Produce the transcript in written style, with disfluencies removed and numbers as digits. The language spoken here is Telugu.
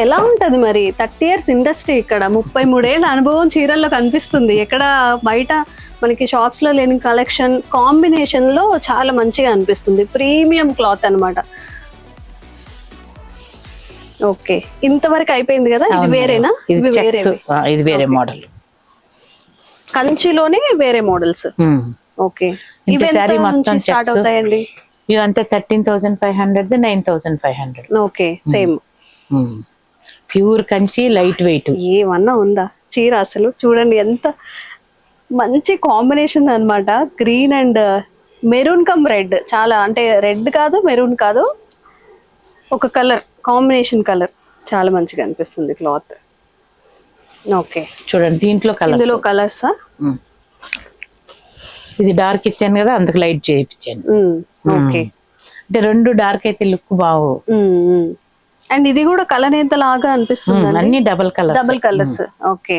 ఎలా ఉంటది మరి 30 years ఇండస్ట్రీ, ఇక్కడ 33 ఏళ్ళ అనుభవం చీరల్లో కనిపిస్తుంది. ఎక్కడ బయట మనకి షాప్స్ లో లేని కలెక్షన్ కాంబినేషన్ లో చాలా మంచిగా అనిపిస్తుంది. ప్రీమియం క్లాత్ అన్నమాట. ఓకే, ఇంతవరకు అయిపోయింది కదా. ఇది వేరేనా? ఇది వేరే మోడల్, కంచిలోనే వేరే మోడల్స్. ఓకే, ఇవి మొత్తం స్టార్ట్ అవుతాయండి? ఇవంతా 13,500, 9,500. Okay, same pure Kanchi, light weight. ఏమన్నా ఉందా చీర? అసలు చూడండి ఎంత మంచి కాంబినేషన్ అన్నమాట. Green and maroon come red, చాలా అంటే రెడ్ కాదు మెరూన్ కాదు, ఒక కలర్ కాంబినేషన్ కలర్ చాలా మంచిగా అనిపిస్తుంది క్లాత్. ఓకే చూడండి దీంట్లో కలర్, ఇందులో కలర్సా? ఇది డార్క్ ఇచ్చాను కదా, అందుకు లైట్ చేయించాను. ఓకే, అంటే రెండు డార్క్ అయితే లుక్ బాగు. అండ్ ఇది కూడా కలర్ ఎంత లాగా అనిపిస్తుంది, అన్ని డబల్ కలర్స్. ఓకే,